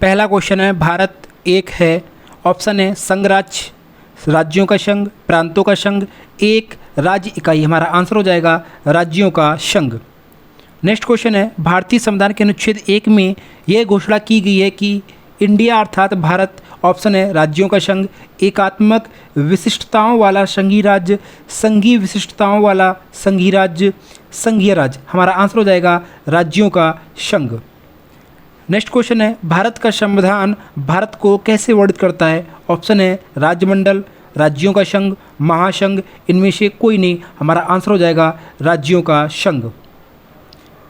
पहला क्वेश्चन है भारत एक है, ऑप्शन है संघ राज्य, राज्यों का संघ, प्रांतों का संघ, एक राज्य इकाई। हमारा आंसर हो जाएगा राज्यों का संघ। नेक्स्ट क्वेश्चन है भारतीय संविधान के अनुच्छेद 1 में यह घोषणा की गई है कि इंडिया अर्थात भारत, ऑप्शन है राज्यों का संघ, एकात्मक विशिष्टताओं वाला संघीय राज्य, संघीय विशिष्टताओं वाला संघीय राज्य, संघीय राज्य। हमारा आंसर हो जाएगा राज्यों का संघ। नेक्स्ट क्वेश्चन है भारत का संविधान भारत को कैसे वर्णित करता है, ऑप्शन है राज्यमंडल, राज्यों का संघ, महासंघ, इनमें से कोई नहीं। हमारा आंसर हो जाएगा राज्यों का संघ।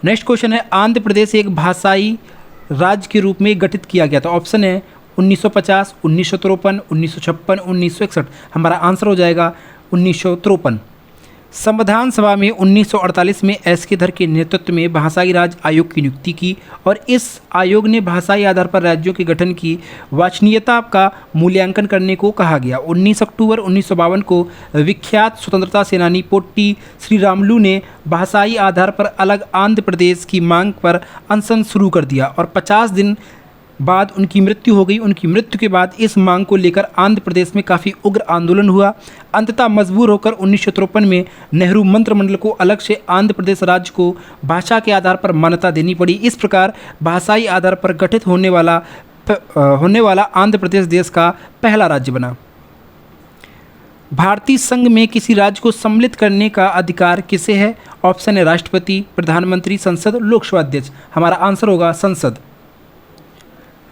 नेक्स्ट क्वेश्चन है आंध्र प्रदेश एक भाषाई राज्य के रूप में गठित किया गया था, ऑप्शन है 1950, 1953, 1956, 1961। हमारा आंसर हो जाएगा 1953। संविधान सभा में 1948 में एस के धर के नेतृत्व में भाषाई राज्य आयोग की नियुक्ति की और इस आयोग ने भाषाई आधार पर राज्यों के गठन की वांछनीयता का मूल्यांकन करने को कहा गया। 19 अक्टूबर 1952 को विख्यात स्वतंत्रता सेनानी पोट्टी श्रीरामुलु ने भाषाई आधार पर अलग आंध्र प्रदेश की मांग पर अनशन शुरू कर दिया और 50 दिन बाद उनकी मृत्यु हो गई। उनकी मृत्यु के बाद इस मांग को लेकर आंध्र प्रदेश में काफ़ी उग्र आंदोलन हुआ। अंततः मजबूर होकर 1953 में नेहरू मंत्रिमंडल को अलग से आंध्र प्रदेश राज्य को भाषा के आधार पर मान्यता देनी पड़ी। इस प्रकार भाषाई आधार पर गठित होने वाला आंध्र प्रदेश देश का पहला राज्य बना। भारतीय संघ में किसी राज्य को सम्मिलित करने का अधिकार किसे है, ऑप्शन है राष्ट्रपति, प्रधानमंत्री, संसद, लोकसभा अध्यक्ष। हमारा आंसर होगा संसद।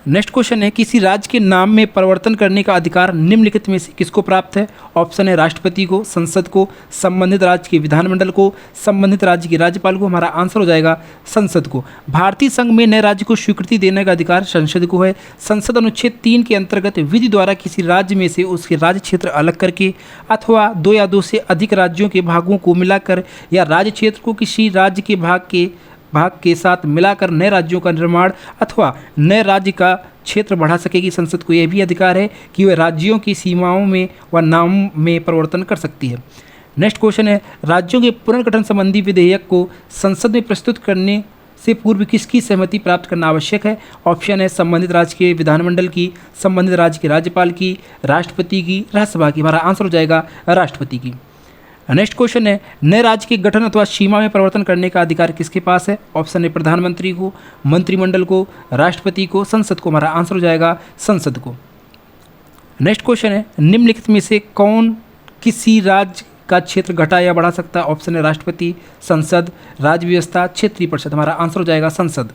नेक्स्ट क्वेश्चन है किसी राज्य के नाम में परिवर्तन करने का अधिकार निम्नलिखित में से किसको प्राप्त है, ऑप्शन है राष्ट्रपति को, संसद को, संबंधित राज्य के विधानमंडल को, संबंधित राज्य के राज्यपाल को। हमारा आंसर हो जाएगा संसद को। भारतीय संघ में नए राज्य को स्वीकृति देने का अधिकार संसद को है। संसद अनुच्छेद 3 के अंतर्गत विधि द्वारा किसी राज्य में से उसके राज्य क्षेत्र अलग करके अथवा 2 या 2 से अधिक राज्यों के भागों को मिलाकर या राज्य क्षेत्र को किसी राज्य के भाग के साथ मिलाकर नए राज्यों का निर्माण अथवा नए राज्य का क्षेत्र बढ़ा सकेगी। संसद को यह भी अधिकार है कि वह राज्यों की सीमाओं में व नाम में परिवर्तन कर सकती है। नेक्स्ट क्वेश्चन है राज्यों के पुनर्गठन संबंधी विधेयक को संसद में प्रस्तुत करने से पूर्व किसकी सहमति प्राप्त करना आवश्यक है, ऑप्शन है संबंधित राज्य के विधानमंडल की, संबंधित राज्य के राज्यपाल की, राष्ट्रपति की, राज्यसभा की। हमारा आंसर हो जाएगा राष्ट्रपति की। नेक्स्ट क्वेश्चन है नए राज्य के गठन अथवा सीमा में परिवर्तन करने का अधिकार किसके पास है, ऑप्शन है प्रधानमंत्री को, मंत्रिमंडल को, राष्ट्रपति को, संसद को। हमारा आंसर हो जाएगा संसद को। नेक्स्ट क्वेश्चन है निम्नलिखित में से कौन किसी राज्य का क्षेत्र घटा या बढ़ा सकता है, ऑप्शन है राष्ट्रपति, संसद, राज्य व्यवस्था, क्षेत्रीय परिषद। हमारा आंसर हो जाएगा संसद।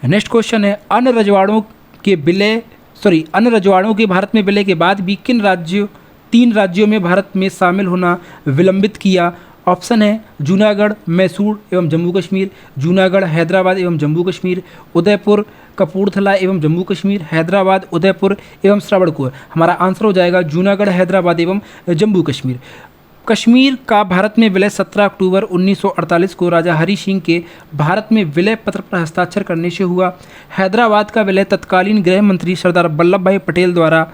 नेक्स्ट क्वेश्चन है अन्य रजवाड़ों के भारत में विलय के बाद भी किन 3 राज्यों में भारत में शामिल होना विलंबित किया, ऑप्शन है जूनागढ़, मैसूर एवं जम्मू कश्मीर, जूनागढ़, हैदराबाद एवं जम्मू कश्मीर, उदयपुर, कपूरथला एवं जम्मू कश्मीर, हैदराबाद, उदयपुर एवं श्रावणकोर। हमारा आंसर हो जाएगा जूनागढ़, हैदराबाद एवं जम्मू कश्मीर। कश्मीर का भारत में विलय 17 अक्टूबर 1948 को राजा हरि सिंह के भारत में विलय पत्र पर हस्ताक्षर करने से हुआ। हैदराबाद का विलय तत्कालीन गृह मंत्री सरदार वल्लभ भाई पटेल द्वारा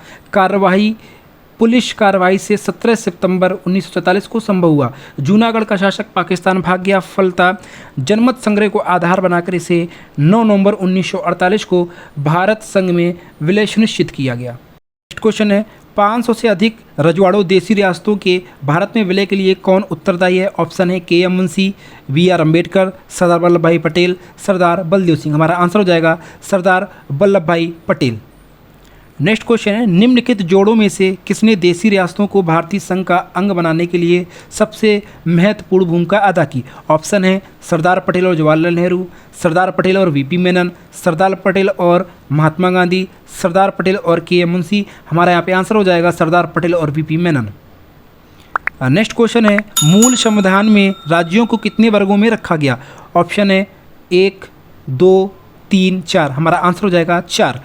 पुलिस कार्रवाई से 17 सितंबर 1947 को संभव हुआ। जूनागढ़ का शासक पाकिस्तान भाग गया। फलता जनमत संग्रह को आधार बनाकर इसे 9 नवंबर 1948 को भारत संघ में विलय सुनिश्चित किया गया। नेक्स्ट क्वेश्चन है 500 से अधिक रजवाड़ों देसी रियासतों के भारत में विलय के लिए कौन उत्तरदायी है, ऑप्शन है के.एम. मुंशी, बी.आर. अम्बेडकर, सरदार वल्लभ भाई पटेल, सरदार बलदेव सिंह। हमारा आंसर हो जाएगा सरदार वल्लभ भाई पटेल। नेक्स्ट क्वेश्चन है निम्नलिखित जोड़ों में से किसने देसी रियासतों को भारतीय संघ का अंग बनाने के लिए सबसे महत्वपूर्ण भूमिका अदा की, ऑप्शन है सरदार पटेल और जवाहरलाल नेहरू, सरदार पटेल और वीपी मेनन, सरदार पटेल और महात्मा गांधी, सरदार पटेल और के.एम. मुंशी। हमारा यहाँ पे आंसर हो जाएगा सरदार पटेल और वीपी मेनन। नेक्स्ट क्वेश्चन है मूल संविधान में राज्यों को कितने वर्गों में रखा गया, ऑप्शन है 1, 2, 3, 4। हमारा आंसर हो जाएगा 4।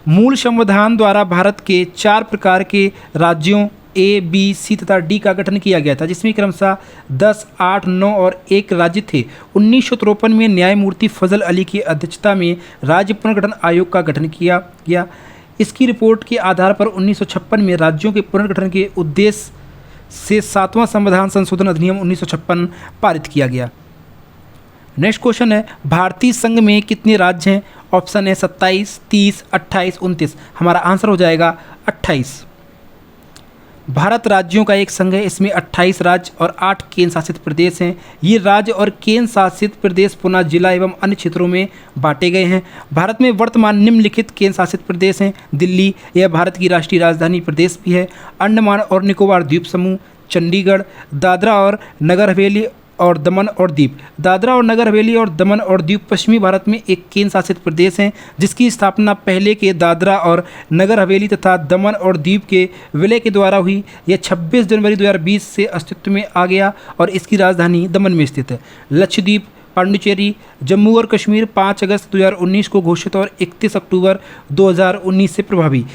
मूल संविधान द्वारा भारत के 4 प्रकार के राज्यों ए, बी, सी तथा डी का गठन किया गया था, जिसमें क्रमशः 10, 8, 9 और 1 राज्य थे। 1953 में न्यायमूर्ति फजल अली की अध्यक्षता में राज्य पुनर्गठन आयोग का गठन किया गया। इसकी रिपोर्ट के आधार पर 1956 में राज्यों के पुनर्गठन के उद्देश्य से 7वां संविधान संशोधन अधिनियम 1956 पारित किया गया। नेक्स्ट क्वेश्चन है भारतीय संघ में कितने राज्य हैं, ऑप्शन है 27, 30, 28, 29। हमारा आंसर हो जाएगा 28। भारत राज्यों का एक संघ है, इसमें 28 राज्य और 8 केंद्र शासित प्रदेश हैं। ये राज्य और केंद्र शासित प्रदेश पुनः जिला एवं अन्य क्षेत्रों में बांटे गए हैं। भारत में वर्तमान निम्नलिखित केंद्र शासित प्रदेश हैं। दिल्ली, यह भारत की राष्ट्रीय राजधानी प्रदेश भी है। अंडमान और निकोबार द्वीप समूह, चंडीगढ़, दादरा और नगर हवेली और दमन और दीप। दादरा और नगर हवेली और दमन और दीप पश्चिमी भारत में एक केंद्र शासित प्रदेश हैं, जिसकी स्थापना पहले के दादरा और नगर हवेली तथा दमन और दीप के विलय के द्वारा हुई। यह 26 जनवरी 2020 से अस्तित्व में आ गया और इसकी राजधानी दमन में स्थित है। लक्षद्वीप, पांडिचेरी, जम्मू और कश्मीर 5 अगस्त 2019 को घोषित और 31 अक्टूबर 2019 से प्रभावी।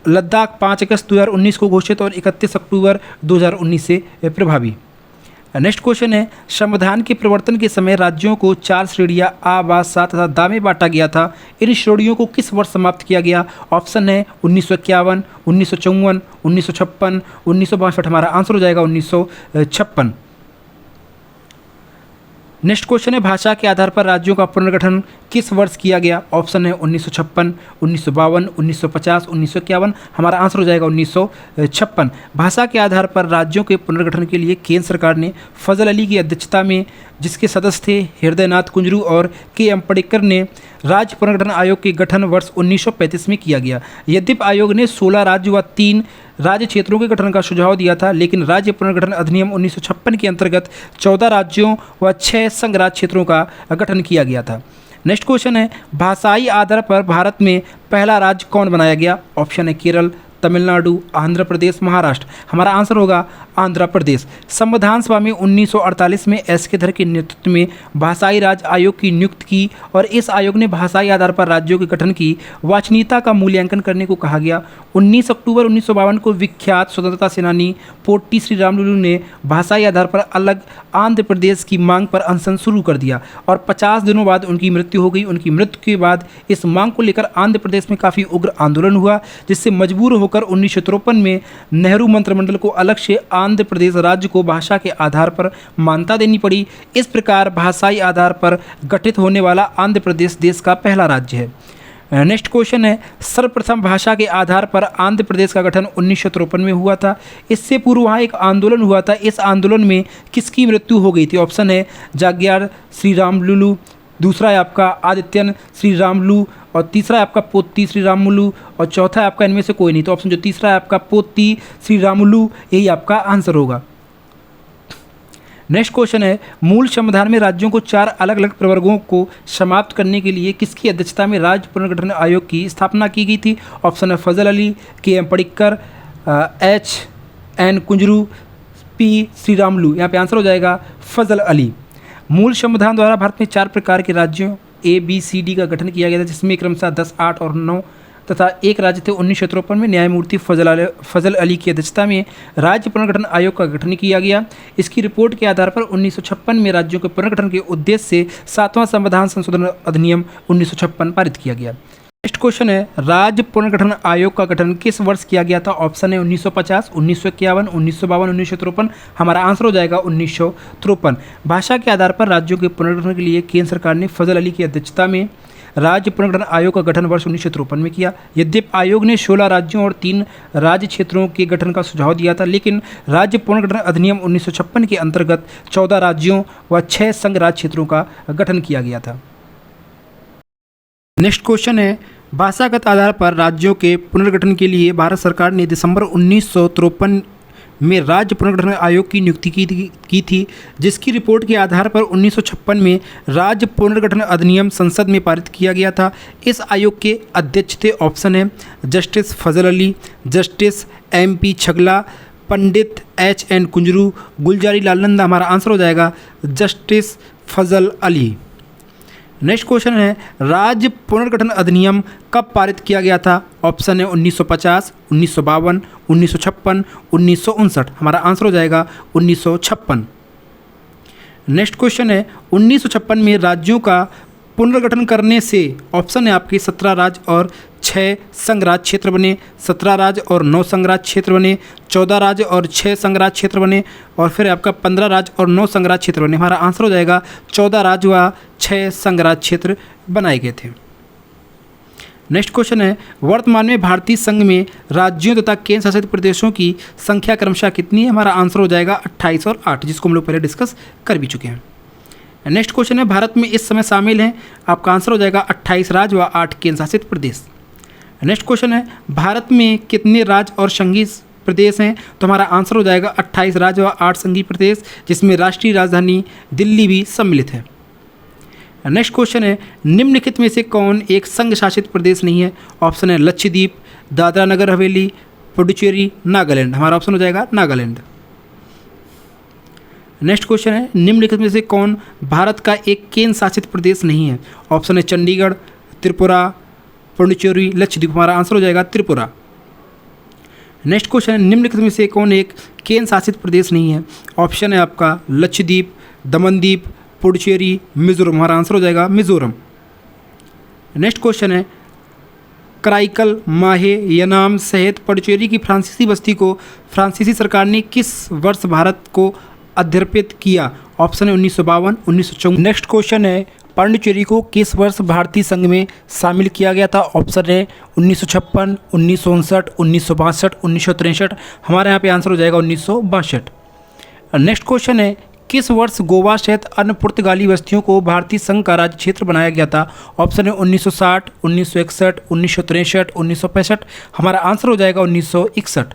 लद्दाख 5 अगस्त 2019 को घोषित और 31 अक्टूबर 2019 से प्रभावी। नेक्स्ट क्वेश्चन है, संविधान के प्रवर्तन के समय राज्यों को 4 श्रेणियां आ, बा, सा तथा दा में बांटा गया था। इन श्रेणियों को किस वर्ष समाप्त किया गया? ऑप्शन है 1951, 1954, 1956, 1962। हमारा आंसर हो जाएगा 1956। नेक्स्ट क्वेश्चन है, भाषा के आधार पर राज्यों का पुनर्गठन किस वर्ष किया गया? ऑप्शन है 1956, 1952, 1950, 1951। हमारा आंसर हो जाएगा 1956। भाषा के आधार पर राज्यों के पुनर्गठन के लिए केंद्र सरकार ने फजल अली की अध्यक्षता में, जिसके सदस्य थे हृदयनाथ कुंजरू और के.एम. पडिक्कर ने, राज्य पुनर्गठन आयोग के गठन वर्ष 1935 में किया गया। यद्यपि आयोग ने 16 राज्य व 3 राज्य क्षेत्रों के गठन का सुझाव दिया था, लेकिन राज्य पुनर्गठन अधिनियम 1956 के अंतर्गत 14 राज्यों व 6 संघ राज्य क्षेत्रों का गठन किया गया था। नेक्स्ट क्वेश्चन है, भाषाई आधार पर भारत में पहला राज्य कौन बनाया गया? ऑप्शन है केरल, तमिलनाडु, आंध्र प्रदेश, महाराष्ट्र। हमारा आंसर होगा आंध्र प्रदेश। संविधान सभा में 1948 में एस के धर के नेतृत्व में भाषाई राज्य आयोग की नियुक्ति की और इस आयोग ने भाषाई आधार पर राज्यों के गठन की वांछनीयता का मूल्यांकन करने को कहा गया। 19 अक्टूबर 1952 को विख्यात स्वतंत्रता सेनानी पोट्टी श्री रामुलु ने भाषाई आधार पर अलग आंध्र प्रदेश की मांग पर अनशन शुरू कर दिया और 50 दिनों बाद उनकी मृत्यु हो गई। उनकी मृत्यु के बाद इस मांग को लेकर आंध्र प्रदेश में काफ़ी उग्र आंदोलन हुआ, जिससे मजबूर होकर 1953 में नेहरू मंत्रिमंडल को अलग से आंध्र प्रदेश राज्य को भाषा के आधार पर मान्यता देनी पड़ी। इस प्रकार भाषाई आधार पर गठित होने वाला आंध्र प्रदेश देश का पहला राज्य है। नेक्स्ट क्वेश्चन है, सर्वप्रथम भाषा के आधार पर आंध्र प्रदेश का गठन 1953 में हुआ था। इससे पूर्व वहाँ एक आंदोलन हुआ था। इस आंदोलन में किसकी मृत्यु हो गई थी? ऑप्शन है जाग्यार श्री रामुलु, दूसरा है आपका आदित्यन श्री रामुलु और तीसरा है आपका पोत्ती श्री रामुलु और चौथा है आपका इनमें से कोई नहीं। तो ऑप्शन जो तीसरा है आपका पोत्ती श्री रामुलु, यही आपका आंसर होगा। नेक्स्ट क्वेश्चन है, मूल संविधान में राज्यों को 4 अलग अलग प्रवर्गों को समाप्त करने के लिए किसकी अध्यक्षता में राज्य पुनर्गठन आयोग की स्थापना की गई थी? ऑप्शन है Fazal Ali, K M. Panikkar, H.N. Kunzru, P. Sri Ramulu. यहाँ पे आंसर हो जाएगा फजल अली। मूल संविधान द्वारा भारत में 4 प्रकार के राज्यों ABCD का गठन किया गया था, जिसमें क्रमशः 10, 8 और 9 तथा एक राज्य थे। 1953 में न्यायमूर्ति फजल अली की अध्यक्षता में राज्य पुनर्गठन आयोग का गठन किया गया। इसकी रिपोर्ट के आधार पर 1956 में राज्यों के पुनर्गठन के उद्देश्य से 7वां संविधान संशोधन अधिनियम 1956 पारित किया गया। नेक्स्ट क्वेश्चन है, राज्य पुनर्गठन आयोग का गठन किस वर्ष किया गया था? ऑप्शन है 1950, 1951, 1952, 1953। हमारा आंसर हो जाएगा 1953। भाषा के आधार पर राज्यों के पुनर्गठन के लिए केंद्र सरकार ने फजल अली की अध्यक्षता में राज्य पुनर्गठन आयोग का गठन वर्ष 1953 में किया। यद्यपि आयोग ने 16 राज्यों और 3 राज्य क्षेत्रों के गठन का सुझाव दिया था, लेकिन राज्य पुनर्गठन अधिनियम 1956 के अंतर्गत 14 राज्यों व 6 संघ राज्य क्षेत्रों का गठन किया गया था। नेक्स्ट क्वेश्चन है, भाषागत आधार पर राज्यों के पुनर्गठन के लिए भारत सरकार ने दिसंबर 1953 में राज्य पुनर्गठन आयोग की नियुक्ति की थी, जिसकी रिपोर्ट के आधार पर 1956 में राज्य पुनर्गठन अधिनियम संसद में पारित किया गया था। इस आयोग के अध्यक्ष थे, ऑप्शन है जस्टिस फजल अली, जस्टिस MP छगला, पंडित H.N. कुंजरू, गुलजारी लाल नंदा। हमारा आंसर हो जाएगा जस्टिस फजल अली। नेक्स्ट क्वेश्चन है, राज्य पुनर्गठन अधिनियम कब पारित किया गया था? ऑप्शन है 1950, 1952, 1956, 1959। हमारा आंसर हो जाएगा 1956। नेक्स्ट क्वेश्चन है, 1956 में राज्यों का पुनर्गठन करने से ऑप्शन है आपके 17 राज्य और 6 संघ राज्य क्षेत्र बने, 17 राज्य और 9 संघ राज्य क्षेत्र बने, 14 राज्य और 6 संघ राज्य क्षेत्र बने और फिर आपका 15 राज्य और 9 संघ राज्य क्षेत्र बने। हमारा आंसर हो जाएगा 14 राज्य व 6 संघ राज्य क्षेत्र बनाए गए थे। नेक्स्ट क्वेश्चन है, वर्तमान में भारतीय संघ में राज्यों तथा केंद्र शासित प्रदेशों की संख्या क्रमशः कितनी है? हमारा आंसर हो जाएगा 28 और 8, जिसको हम लोग पहले डिस्कस कर भी चुके हैं। नेक्स्ट क्वेश्चन है, भारत में इस समय शामिल हैं, आपका आंसर हो जाएगा 28 राज्य व 8 केंद्र शासित प्रदेश। नेक्स्ट क्वेश्चन है, भारत में कितने राज्य और संघीय प्रदेश हैं? तो हमारा आंसर हो जाएगा 28 राज्य व 8 संघीय प्रदेश, जिसमें राष्ट्रीय राजधानी दिल्ली भी सम्मिलित है। नेक्स्ट क्वेश्चन है, निम्नलिखित में से कौन एक संघ शासित प्रदेश नहीं है? ऑप्शन है लक्षद्वीप, दादरा नगर हवेली, पुडुचेरी, नागालैंड। हमारा ऑप्शन हो जाएगा नागालैंड। नेक्स्ट क्वेश्चन है, निम्नलिखित में से कौन भारत का एक केंद्र शासित प्रदेश नहीं है? ऑप्शन है चंडीगढ़, त्रिपुरा, पुडुचेरी, लक्षद्वीप। हमारा आंसर हो जाएगा त्रिपुरा। नेक्स्ट क्वेश्चन है, निम्नलिखित में से कौन एक केंद्र शासित प्रदेश नहीं है? ऑप्शन है आपका लक्षद्वीप, दमनदीप, पुडुचेरी, मिजोरम। हमारा आंसर हो जाएगा मिजोरम। नेक्स्ट क्वेश्चन है, कराईकल, माहे, यनाम सहित पुडुचेरी की फ्रांसीसी बस्ती को फ्रांसीसी सरकार ने किस वर्ष भारत को अध्यर्पित किया? ऑप्शन है 1952, 1954। नेक्स्ट क्वेश्चन है, पुडुचेरी को किस वर्ष भारतीय संघ में शामिल किया गया था? ऑप्शन है 1956, 1959, 1962, 1963। हमारे यहाँ पे आंसर हो जाएगा 1962। नेक्स्ट क्वेश्चन है, किस वर्ष गोवा सहित अन्य पुर्तगाली बस्तियों को भारतीय संघ का राज्य क्षेत्र बनाया गया था? ऑप्शन है 1960, 1961, 1963, 1965। हमारा आंसर हो जाएगा 1961।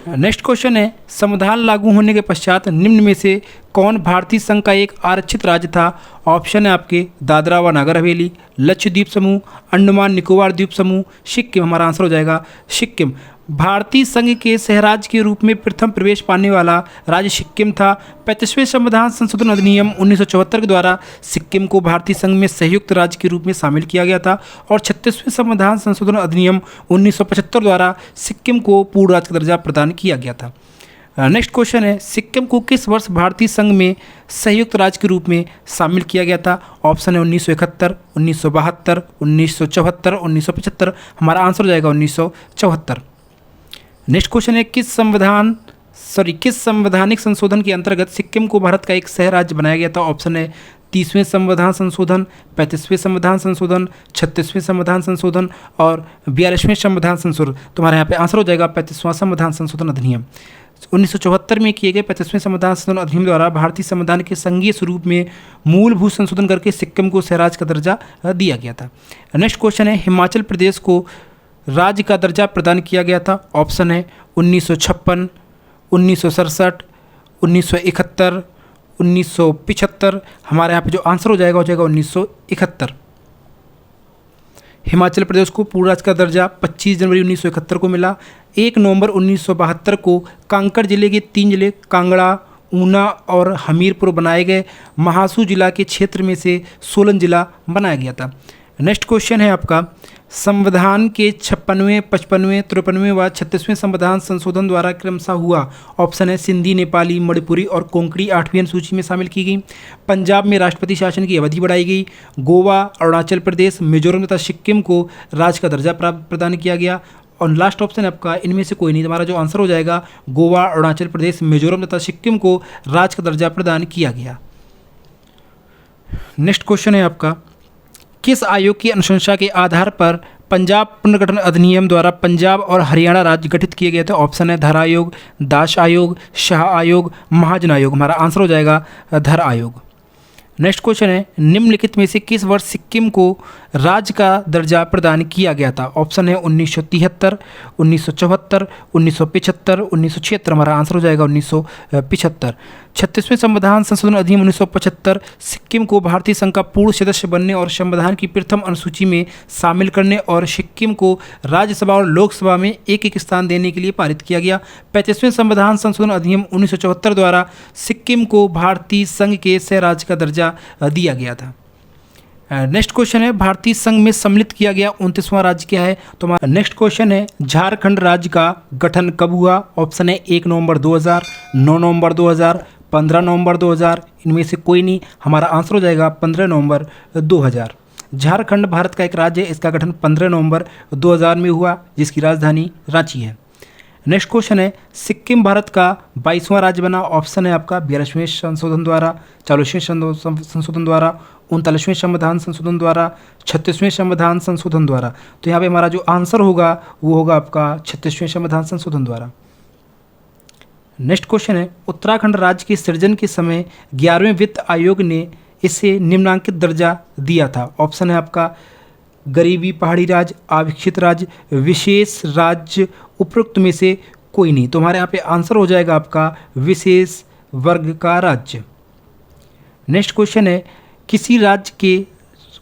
नेक्स्ट क्वेश्चन है, संविधान लागू होने के पश्चात निम्न में से कौन भारतीय संघ का एक आरक्षित राज्य था? ऑप्शन है आपके दादरा व नागर हवेली, लक्षद्वीप समूह, अंडमान निकोबार द्वीप समूह, सिक्किम। हमारा आंसर हो जाएगा सिक्किम। भारतीय संघ के सहराज्य के रूप में प्रथम प्रवेश पाने वाला राज्य सिक्किम था। 35वें संविधान संशोधन अधिनियम 1974 के द्वारा सिक्किम को भारतीय संघ में संयुक्त राज्य के रूप में शामिल किया गया था और 36वें संविधान संशोधन अधिनियम 1975 द्वारा सिक्किम को पूर्ण राज्य का दर्जा प्रदान किया गया था। नेक्स्ट क्वेश्चन है, सिक्किम को किस वर्ष भारतीय संघ में संयुक्त राज्य के रूप में शामिल किया गया था? ऑप्शन है 1971, 1972, 1974, 1975। हमारा आंसर हो जाएगा 1974। नेक्स्ट क्वेश्चन है, किस संवैधानिक संशोधन के अंतर्गत सिक्किम को भारत का एक सह राज्य बनाया गया था? ऑप्शन है 30वें संविधान संशोधन, 35वें संविधान संशोधन, 36वें संविधान संशोधन और 42वें संविधान संशोधन। तुम्हारे यहाँ पे आंसर हो जाएगा 35वां संविधान संशोधन अधिनियम। 1974 में किए गए 35वें संविधान संशोधन अधिनियम द्वारा भारतीय संविधान के संघीय स्वरूप में मूलभूत संशोधन करके सिक्किम को सहराज्य का दर्जा दिया गया था। नेक्स्ट क्वेश्चन है, हिमाचल प्रदेश को राज्य का दर्जा प्रदान किया गया था? ऑप्शन है 1956, 1967, 1971, 1975। हमारे यहाँ पे जो आंसर हो जाएगा 1971। हिमाचल प्रदेश को पूर्ण राज्य का दर्जा 25 जनवरी 1971 को मिला। 1 नवंबर 1972 को कांगड़ जिले के 3 जिले कांगड़ा, ऊना और हमीरपुर बनाए गए। महासू जिला के क्षेत्र में से सोलन जिला बनाया गया था। नेक्स्ट क्वेश्चन है आपका, संविधान के 56वें, 55वें, 53वें व 36वें संविधान संशोधन द्वारा क्रमशः हुआ? ऑप्शन है सिंधी, नेपाली, मणिपुरी और कोंकणी 8वीं अनुसूची में शामिल की गई। पंजाब में राष्ट्रपति शासन की अवधि बढ़ाई गई। गोवा, अरुणाचल प्रदेश, मिजोरम तथा सिक्किम को राज्य का दर्जा प्रदान किया गया। और लास्ट ऑप्शन है आपका इनमें से कोई नहीं। हमारा जो आंसर हो जाएगा गोवा, अरुणाचल प्रदेश, मिजोरम तथा सिक्किम को राज्य का दर्जा प्रदान किया गया। नेक्स्ट क्वेश्चन है आपका, किस आयोग की अनुशंसा के आधार पर पंजाब पुनर्गठन अधिनियम द्वारा पंजाब और हरियाणा राज्य गठित किए गए थे? ऑप्शन है धर आयोग, दास आयोग, शाह आयोग, महाजन आयोग। हमारा आंसर हो जाएगा धर आयोग। नेक्स्ट क्वेश्चन है, निम्नलिखित में से किस वर्ष सिक्किम को राज्य का दर्जा प्रदान किया गया था? ऑप्शन है 1973, 1974, 1975, 1976। हमारा आंसर हो जाएगा 1975। 36वें संविधान संशोधन अधिनियम 1975 सिक्किम को भारतीय संघ का पूर्ण सदस्य बनने और संविधान की प्रथम अनुसूची में शामिल करने और सिक्किम को राज्यसभा और लोकसभा में एक एक स्थान देने के लिए पारित किया गया। 35वें संविधान संशोधन अधिनियम 1974 द्वारा सिक्किम को भारतीय संघ के सह राज्य का दर्जा दिया गया था। नेक्स्ट क्वेश्चन है, भारतीय संघ में सम्मिलित किया गया 29वां राज्य क्या है? तो हमारा नेक्स्ट क्वेश्चन है, झारखंड राज्य का गठन कब हुआ? ऑप्शन है 1 नवंबर 2000, 9 नवंबर 2000, 15 नवंबर 2000। इनमें से कोई नहीं। हमारा आंसर हो जाएगा 15 नवंबर 2000। झारखंड भारत का एक राज्य है। इसका गठन 15 नवंबर 2000 में हुआ, जिसकी राजधानी रांची है। नेक्स्ट क्वेश्चन है, सिक्किम भारत का 22वां राज्य बना। ऑप्शन है आपका 42वें संशोधन द्वारा, 40वें संशोधन द्वारा, 39वें संविधान संशोधन द्वारा, 36वें संविधान संशोधन द्वारा। तो यहाँ पे हमारा जो आंसर होगा वो होगा आपका 36वें संविधान संशोधन द्वारा। नेक्स्ट क्वेश्चन है, उत्तराखंड राज्य के सृजन के समय 11वें वित्त आयोग ने इसे निम्नांकित दर्जा दिया था। ऑप्शन है आपका गरीबी पहाड़ी राज्य, अविकसित राज्य, विशेष राज्य, उपरोक्त में से कोई नहीं। तो हमारे यहाँ पे आंसर हो जाएगा आपका विशेष वर्ग का राज्य। नेक्स्ट क्वेश्चन है, किसी राज्य के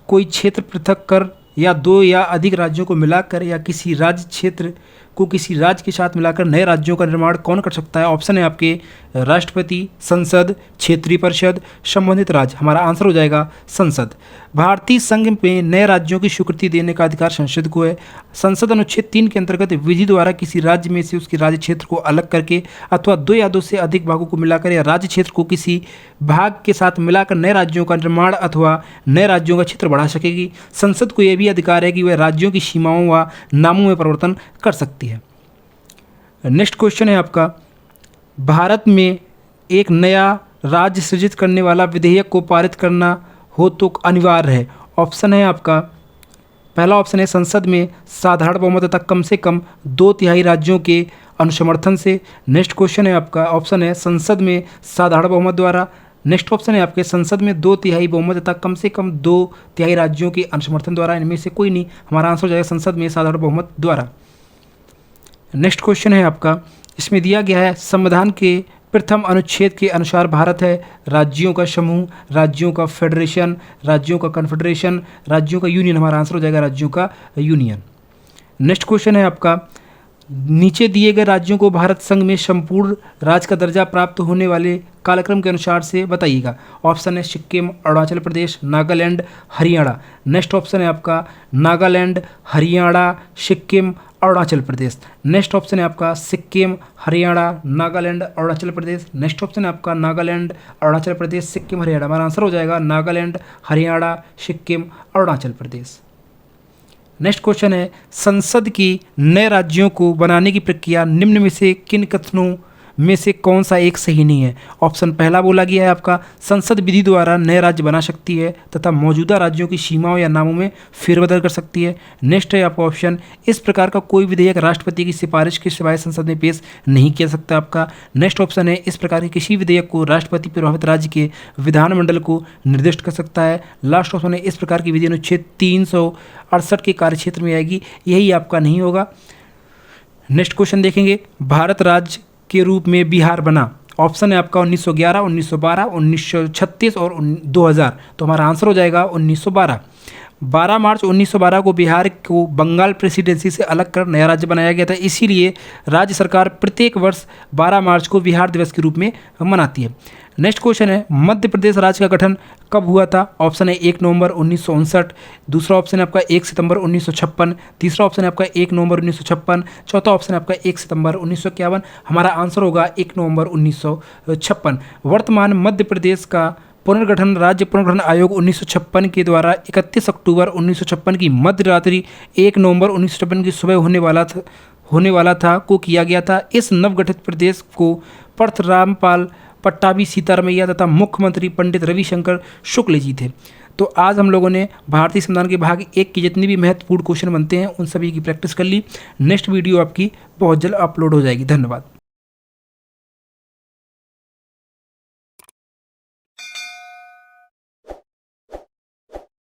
कोई क्षेत्र पृथक कर या दो या अधिक राज्यों को मिलाकर या किसी राज्य क्षेत्र को किसी राज्य के साथ मिलाकर नए राज्यों का निर्माण कौन कर सकता है। ऑप्शन है आपके राष्ट्रपति, संसद, क्षेत्रीय परिषद, संबंधित राज्य। हमारा आंसर हो जाएगा संसद। भारतीय संघ में नए राज्यों की स्वीकृति देने का अधिकार संसद को है। संसद अनुच्छेद 3 के अंतर्गत विधि द्वारा किसी राज्य में से उसके राज्य क्षेत्र को अलग करके अथवा दो या दो से अधिक भागों को मिलाकर या राज्य क्षेत्र को किसी भाग के साथ मिलाकर नए राज्यों का निर्माण अथवा नए राज्यों का क्षेत्र बढ़ा सकेगी। संसद को यह भी अधिकार है कि वह राज्यों की सीमाओं व नामों में परिवर्तन कर सकती है। नेक्स्ट क्वेश्चन है आपका, भारत में एक नया राज्य सृजित करने वाला विधेयक को पारित करना हो तो अनिवार्य है। ऑप्शन है आपका, पहला ऑप्शन है संसद में साधारण बहुमत तथा कम से कम 2/3 राज्यों के अनुसमर्थन से। नेक्स्ट क्वेश्चन है आपका, ऑप्शन है संसद में साधारण बहुमत द्वारा। नेक्स्ट ऑप्शन है आपके संसद में 2/3 बहुमत तथा कम से कम 2/3 राज्यों के अनुसमर्थन द्वारा। इनमें से कोई नहीं। हमारा आंसर हो जाएगा संसद में साधारण बहुमत द्वारा। नेक्स्ट क्वेश्चन है आपका, इसमें दिया गया है संविधान के प्रथम अनुच्छेद के अनुसार भारत है राज्यों का समूह, राज्यों का फेडरेशन, राज्यों का कन्फेडरेशन, राज्यों का यूनियन। हमारा आंसर हो जाएगा राज्यों का यूनियन। नेक्स्ट क्वेश्चन है आपका, नीचे दिए गए राज्यों को भारत संघ में संपूर्ण राज्य का दर्जा प्राप्त होने वाले कालक्रम के अनुसार से बताइएगा। ऑप्शन है सिक्किम, अरुणाचल प्रदेश, नागालैंड, हरियाणा। नेक्स्ट ऑप्शन है आपका नागालैंड, हरियाणा, सिक्किम, अरुणाचल प्रदेश। नेक्स्ट ऑप्शन है आपका सिक्किम, हरियाणा, नागालैंड, अरुणाचल प्रदेश। नेक्स्ट ऑप्शन है आपका नागालैंड, अरुणाचल प्रदेश, सिक्किम, हरियाणा। हमारा आंसर हो जाएगा नागालैंड, हरियाणा, सिक्किम, अरुणाचल प्रदेश। नेक्स्ट क्वेश्चन है, संसद की नए राज्यों को बनाने की प्रक्रिया निम्न में से किन कथनों में से कौन सा एक सही नहीं है। ऑप्शन पहला बोला गया है आपका संसद विधि द्वारा नए राज्य बना सकती है तथा मौजूदा राज्यों की सीमाओं या नामों में फेरबदल कर सकती है। नेक्स्ट है आपका ऑप्शन इस प्रकार का कोई विधेयक राष्ट्रपति की सिफारिश के सिवाय संसद में पेश नहीं किया सकता आपका। नेक्स्ट ऑप्शन है इस प्रकार के किसी विधेयक को राष्ट्रपति प्रभावित राज्य के विधानमंडल को निर्दिष्ट कर सकता है। लास्ट ऑप्शन है इस प्रकार की विधि अनुच्छेद 368 के कार्यक्षेत्र में आएगी। यही आपका नहीं होगा। नेक्स्ट क्वेश्चन देखेंगे, भारत राज्य के रूप में बिहार बना। ऑप्शन है आपका 1911, 1912, 1936 और 2000। तो हमारा आंसर हो जाएगा 1912। 12 मार्च 1912 को बिहार को बंगाल प्रेसिडेंसी से अलग कर नया राज्य बनाया गया था। इसीलिए राज्य सरकार प्रत्येक वर्ष 12 मार्च को बिहार दिवस के रूप में मनाती है। नेक्स्ट क्वेश्चन है, मध्य प्रदेश राज्य का गठन कब हुआ था। ऑप्शन है 1 नवंबर 1959, दूसरा ऑप्शन है आपका 1 सितंबर 1956, तीसरा ऑप्शन है आपका 1 नवंबर 1956, चौथा ऑप्शन है आपका 1 सितंबर 1951। हमारा आंसर होगा 1 नवंबर 1956। वर्तमान मध्य प्रदेश का पुनर्गठन राज्य पुनर्गठन आयोग 1956 के द्वारा 31 अक्टूबर 1956 की मध्य रात्रि 1 नवंबर 1956 की सुबह होने वाला था को किया गया था। इस नवगठित प्रदेश को परशुरामपाल पट्टाभी सीतारमैया तथा मुख्यमंत्री पंडित रविशंकर शुक्ल जी थे। तो आज हम लोगों ने भारतीय संविधान के भाग 1 की जितनी भी महत्वपूर्ण क्वेश्चन बनते हैं उन सभी की प्रैक्टिस कर ली। नेक्स्ट वीडियो आपकी बहुत जल्द अपलोड हो जाएगी। धन्यवाद।